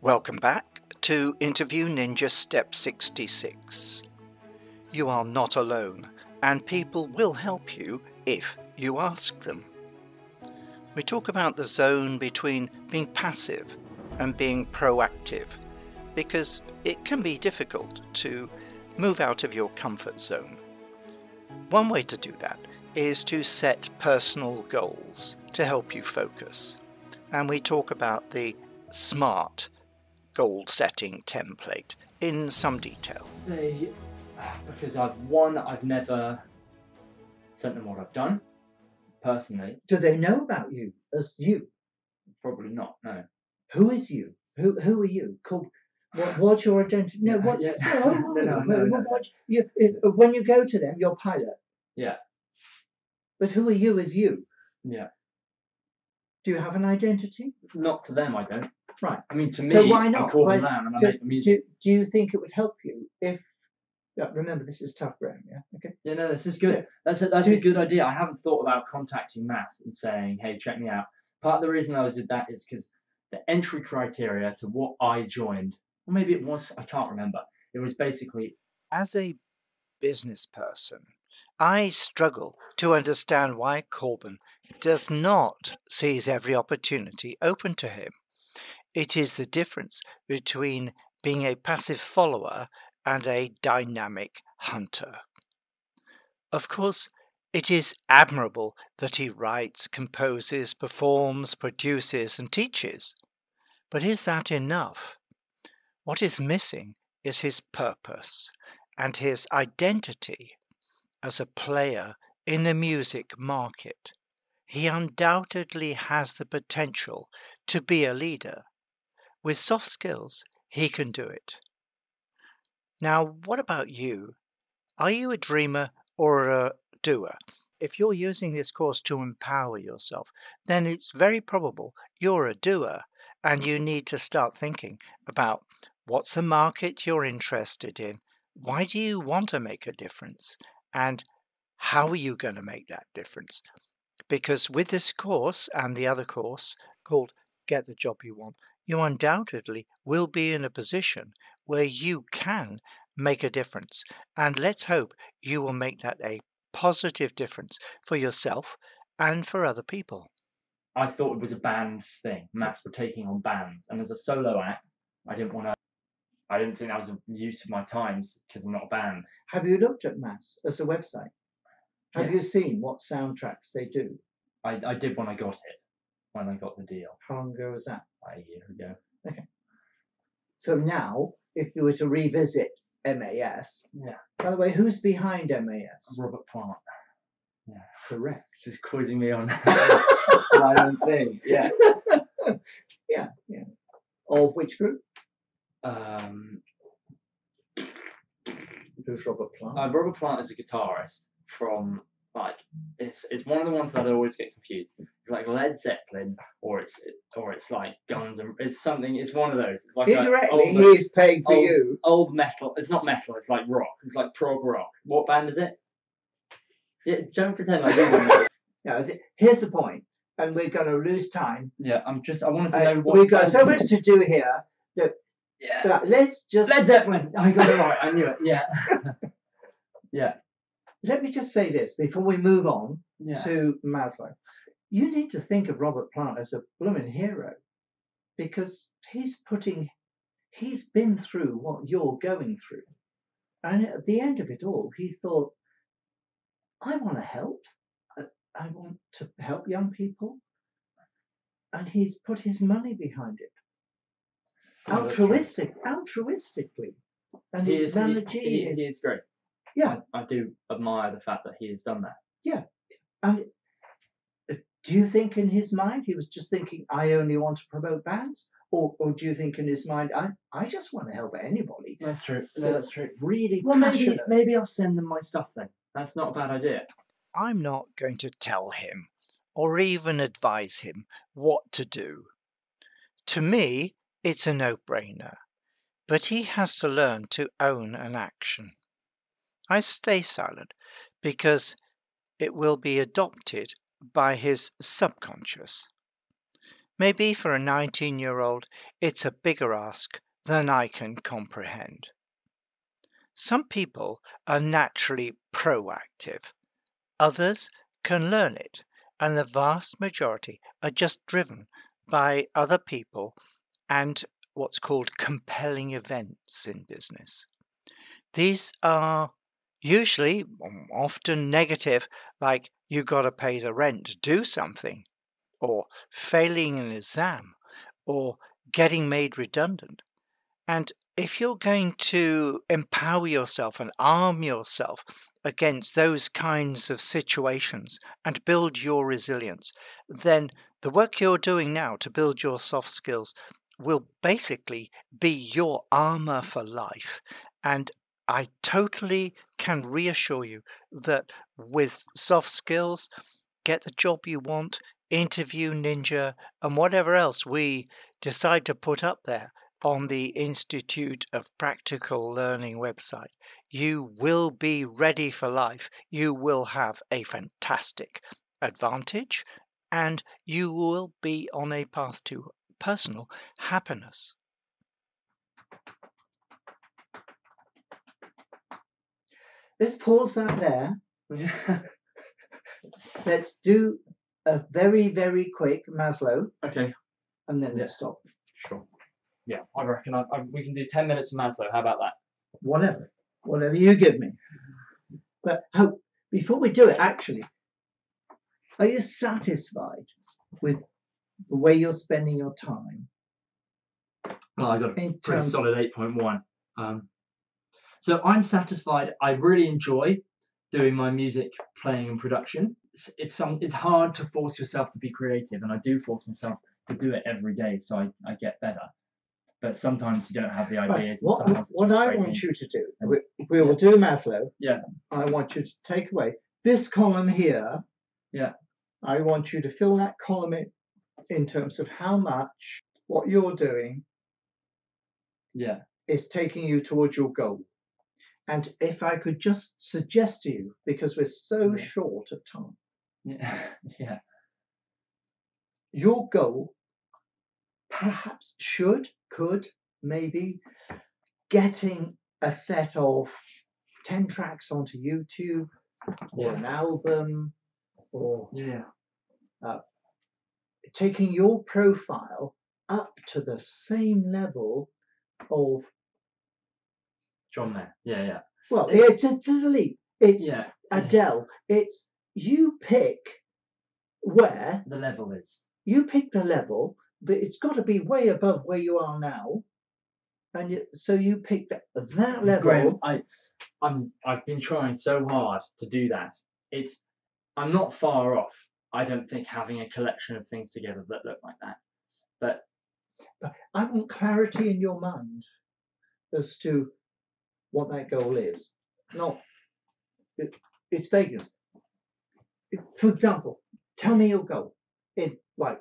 Welcome back to Interview Ninja Step 66. You are not alone, and people will help you if you ask them. We talk about the zone between being passive and being proactive, because it can be difficult to move out of your comfort zone. One way to do that is to set personal goals to help you focus. And we talk about the SMART goal setting template in some detail. Because I've never sent them what I've done, personally. Do they know about you as you? Probably not, no. Who is you? Who are you? What's your identity? No, what? Yeah. No. When you go to them, you're pilot. Yeah. But who are you as you? Yeah. Do you have an identity? Not to them, I don't. Right. I mean, to So me, why not? I'm Corbin Lamb and I make the music. Do you think it would help you if? Remember, this is tough ground, yeah. Okay. Yeah, no, this is good. Yeah. That's a good idea. I haven't thought about contacting Mass and saying, "Hey, check me out." Part of the reason I did that is because the entry criteria to what I joined, or maybe it was, I can't remember. It was basically, as a business person, I struggle to understand why Corbin does not seize every opportunity open to him. It is the difference between being a passive follower and a dynamic hunter. Of course, it is admirable that he writes, composes, performs, produces, and teaches. But is that enough? What is missing is his purpose and his identity as a player in the music market. He undoubtedly has the potential to be a leader. With soft skills, he can do it. Now, what about you? Are you a dreamer or a doer? If you're using this course to empower yourself, then it's very probable you're a doer, and you need to start thinking about what's the market you're interested in, why do you want to make a difference, and how are you going to make that difference? Because with this course and the other course called Get the Job You Want, you undoubtedly will be in a position where you can make a difference. And let's hope you will make that a positive difference for yourself and for other people. I thought it was a bands thing. Mass were taking on bands. And as a solo act, I didn't think that was a use of my time because I'm not a band. Have you looked at Mass as a website? Have you seen what soundtracks they do? I did when I got the deal. How long ago was that? A year ago. Okay. So now, if you were to revisit MAS, by the way, who's behind MAS? Robert Plant. Yeah. Correct. Just quizzing me on my own thing. Yeah. Yeah. Of which group? Who's Robert Plant? Robert Plant is a guitarist from it's one of the ones that I always get confused. It's like Led Zeppelin, or it's like Guns and it's something. It's one of those. It's like indirectly he is paying for you. Old metal. It's not metal. It's like rock. It's like prog rock. What band is it? Yeah, don't pretend I don't know. No, here's the point, and we're going to lose time. Yeah, I wanted to know what. We've got so much to do here. That, let's just Led Zeppelin. I got it right. I knew it. Yeah. Yeah. Let me just say this before we move on to Maslow. You need to think of Robert Plant as a blooming hero, because he's been through what you're going through. And at the end of it all, he thought, I want to help. I want to help young people. And he's put his money behind it. Altruistically. And his manager he is great. Yeah. I do admire the fact that he has done that. Yeah. And do you think in his mind he was just thinking, I only want to promote bands? Or do you think in his mind, I just want to help anybody? That's true. That's true. Really passionate. Maybe I'll send them my stuff then. That's not a bad idea. I'm not going to tell him or even advise him what to do. To me, it's a no-brainer. But he has to learn to own an action. I stay silent because it will be adopted by his subconscious. Maybe for a 19-year-old, it's a bigger ask than I can comprehend. Some people are naturally proactive. Others can learn it, and the vast majority are just driven by other people and what's called compelling events in business. These are usually, often negative, like you got to pay the rent to do something, or failing an exam, or getting made redundant. And if you're going to empower yourself and arm yourself against those kinds of situations and build your resilience, then the work you're doing now to build your soft skills will basically be your armor for life. And I totally can reassure you that with soft skills, get the job you want, interview ninja, and whatever else we decide to put up there on the Institute of Practical Learning website, you will be ready for life. You will have a fantastic advantage, and you will be on a path to personal happiness. Let's pause that there. Let's do a very, very quick Maslow. Okay. And then let's stop. Sure. Yeah, I reckon we can do 10 minutes of Maslow. How about that? Whatever you give me. But before we do it, actually, are you satisfied with the way you're spending your time? Well, I got a pretty solid 8.1. So I'm satisfied. I really enjoy doing my music playing and production. It's hard to force yourself to be creative, and I do force myself to do it every day, so I get better. But sometimes you don't have the ideas. Right. What I want you to do, we will do Maslow. Yeah. I want you to take away this column here. Yeah. I want you to fill that column in terms of how much what you're doing is taking you towards your goal. And if I could just suggest to you, because we're so short of time. Yeah. Your goal perhaps could, maybe getting a set of 10 tracks onto YouTube or an album, or taking your profile up to the same level of John Mayer. Yeah. Well, it's Adele. It's you pick where the level is. You pick the level, but it's got to be way above where you are now, and so you pick that level. Graham, I've been trying so hard to do that. I'm not far off. I don't think having a collection of things together that look like that. But I want clarity in your mind as to what that goal is. It's vagueness. For example, tell me your goal in like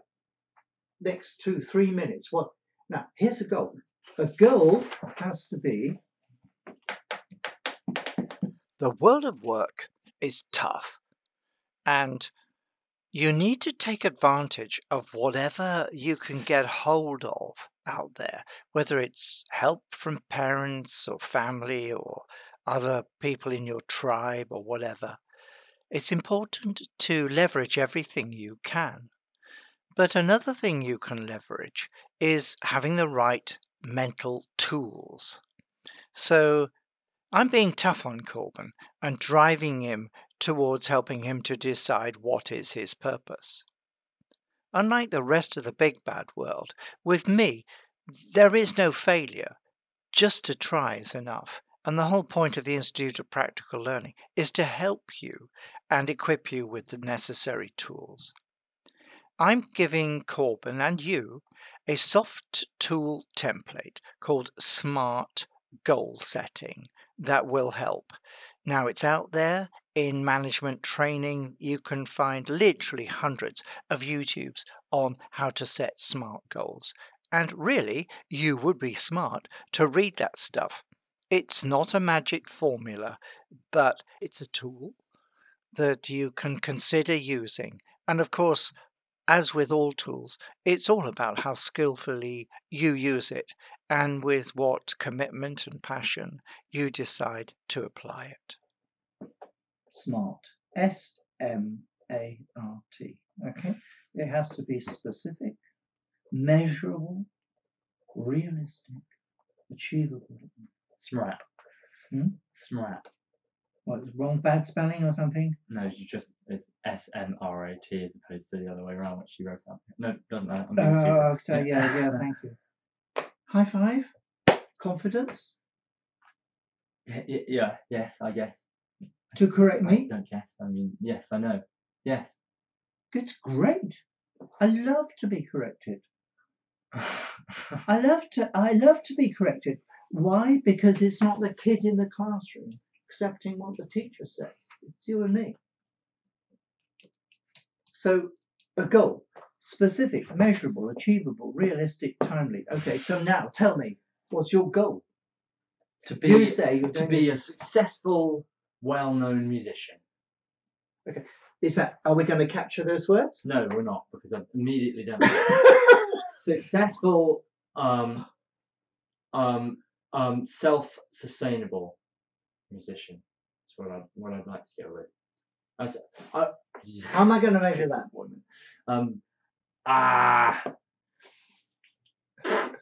next 2-3 minutes. What? Now, here's a goal. A goal has to be. The world of work is tough, and you need to take advantage of whatever you can get hold of out there, whether it's help from parents or family or other people in your tribe or whatever. It's important to leverage everything you can. But another thing you can leverage is having the right mental tools. So I'm being tough on Corbin and driving him towards helping him to decide what is his purpose. Unlike the rest of the big bad world, with me, there is no failure. Just to try is enough. And the whole point of the Institute of Practical Learning is to help you and equip you with the necessary tools. I'm giving Corbin and you a soft tool template called Smart Goal Setting that will help. Now, it's out there in management training. You can find literally hundreds of YouTubes on how to set smart goals. And really, you would be smart to read that stuff. It's not a magic formula, but it's a tool that you can consider using. And of course, as with all tools, it's all about how skillfully you use it and with what commitment and passion you decide to apply it. SMART. S-M-A-R-T. Okay. It has to be specific, measurable, realistic, achievable. SMART. SMART. What, wrong, bad spelling or something? No, it's S-M-R-A-T as opposed to the other way around, which she wrote up. No, doesn't matter. I'm being stupid. Oh, so yeah, thank you. High five? Confidence? Yeah, yes, I guess. To correct me? I don't guess. I mean, yes, I know. Yes. It's great. I love to be corrected. I love to be corrected. Why? Because it's not the kid in the classroom accepting what the teacher says. It's you and me. So a goal, specific, measurable, achievable, realistic, timely. Okay, so now tell me, what's your goal? You say you're to be a successful, well-known musician. Okay. Are we going to capture those words? No, we're not, because I've immediately done it. Successful, self-sustainable musician. That's what I'd like to go with. How am I going to measure that?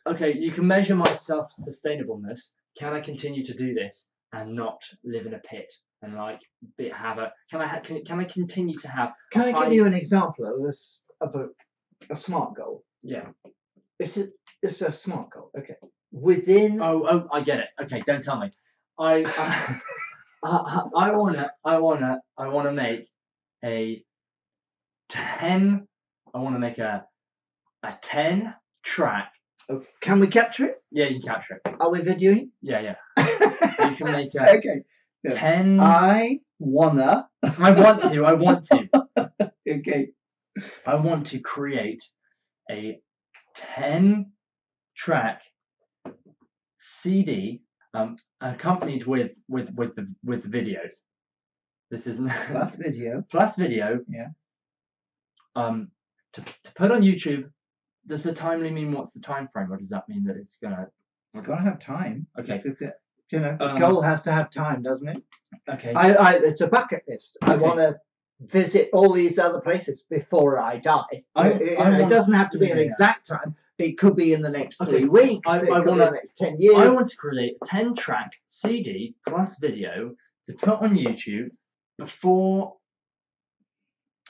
Okay, you can measure my self-sustainableness. Can I continue to do this and not live in a pit and can I continue to have? Can I give you an example of a SMART goal? Yeah. It's a SMART goal. Okay. Within. Oh, I get it. Okay, don't tell me. I wanna make a 10. I wanna make a 10 track. Oh, can we capture it? Yeah, you can capture it. Are we videoing? Yeah. You can make a okay. 10. I want to. Okay. I want to create a 10 track CD accompanied with the videos. This is plus video. Plus video. Yeah. To put on YouTube. Does the timely mean what's the time frame, or does that mean that it's gonna have time? Okay. You know, the goal has to have time, doesn't it? Okay. It's a bucket list. Okay. I want to visit all these other places before I die. It doesn't have to be an exact time. It could be in the next 3 weeks. I want in the next 10 years. I want to create a 10-track CD plus video to put on YouTube before.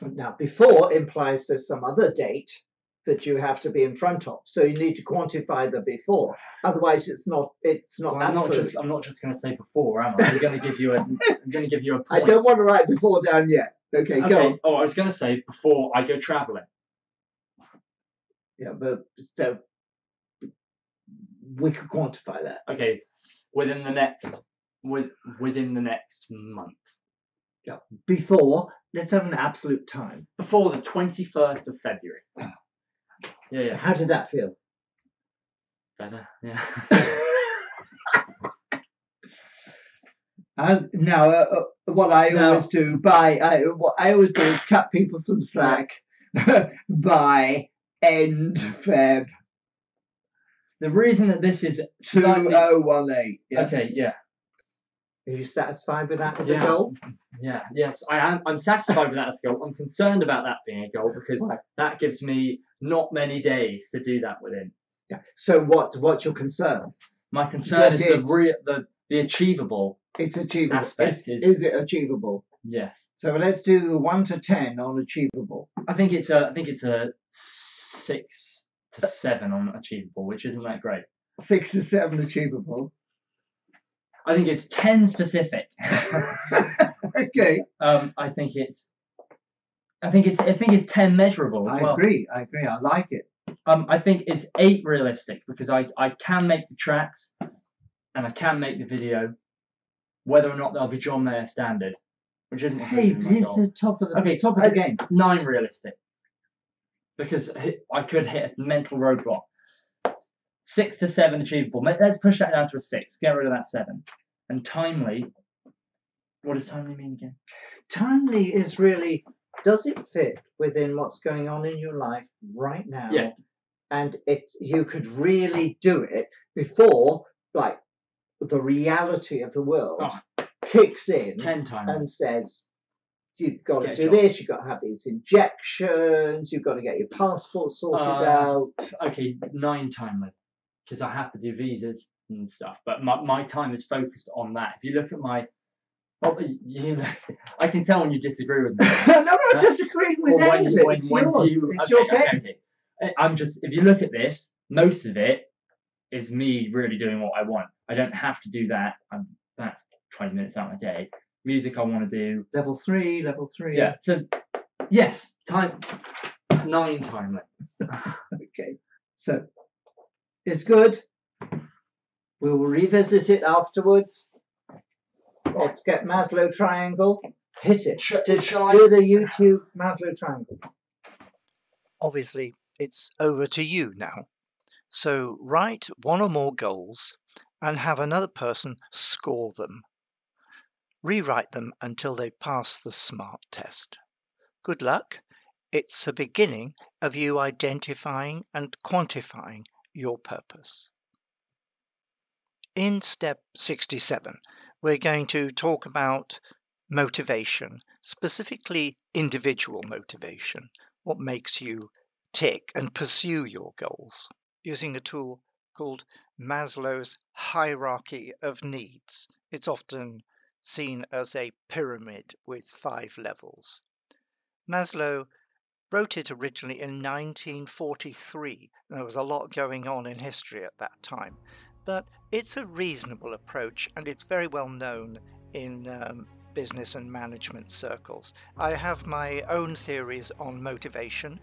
Now, before implies there's some other date that you have to be in front of, so you need to quantify the before. Otherwise, it's not. Well, absolute. I'm not just going to say before, am I? I'm going to give you a. I'm going to give you a point. I don't want to write before down yet. Okay, go on. Oh, I was going to say before I go traveling. Yeah, but so we could quantify that. Okay, within the next month. Yeah. Before, let's have an absolute time. Before the 21st of February. Yeah. How did that feel? Better, yeah. Now, what I always do is cut people some slack by end Feb. The reason that this is 2018. Yeah. Okay, yeah. Are you satisfied with that as a goal? Yeah, yes, I am. I'm satisfied with that as a goal. I'm concerned about that being a goal because that gives me not many days to do that within. Yeah. So what's your concern? My concern is the achievable. It's achievable. Aspect is it achievable? Yes. So let's do 1 to 10 on achievable. I think it's a 6 to 7 on achievable, which isn't that great. 6 to 7 achievable. I think it's 10 specific. Okay. I think it's 10 measurable as well. I agree. I like it. I think it's 8 realistic because I can make the tracks and I can make the video, whether or not they'll be John Mayer standard, which isn't. Hey, here's the top of the game. 9 realistic because I could hit a mental roadblock. 6 to 7 achievable. Let's push that down to a 6. Get rid of that 7. And timely. What does timely mean again? Timely is really does it fit within what's going on in your life right now? Yeah. And you could really do it before, like, the reality of the world kicks in 10 times and says, you've got to Get a do job. this, you've got to have these injections, you've got to get your passport sorted out. Okay, 9 times, because I have to do visas and stuff. But my time is focused on that. If you look at my, I can tell when you disagree with me. No, I'm not disagreeing with any of it. It's yours. It's your game. Okay. I'm just, if you look at this, most of it is me really doing what I want. I don't have to do that. That's 20 minutes out of my day. Music I want to do. Level 3. Yeah. So, yes, 9 times. Okay. So, it's good. We will revisit it afterwards. Let's get Maslow triangle. Hit it. Do the YouTube Maslow triangle. Obviously, it's over to you now. So write one or more goals and have another person score them. Rewrite them until they pass the SMART test. Good luck. It's a beginning of you identifying and quantifying your purpose. In step 67, we're going to talk about motivation, specifically individual motivation, what makes you tick and pursue your goals, using a tool called Maslow's hierarchy of needs. It's often seen as a pyramid with 5 levels. Maslow wrote it originally in 1943. There was a lot going on in history at that time, but it's a reasonable approach and it's very well known in business and management circles. I have my own theories on motivation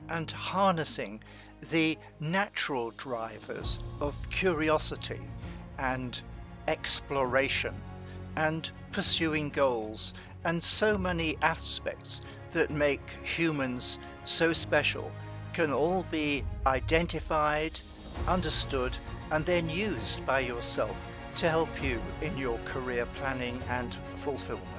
and harnessing the natural drivers of curiosity and exploration and pursuing goals and so many aspects that make humans so special can all be identified, understood, and then used by yourself to help you in your career planning and fulfillment.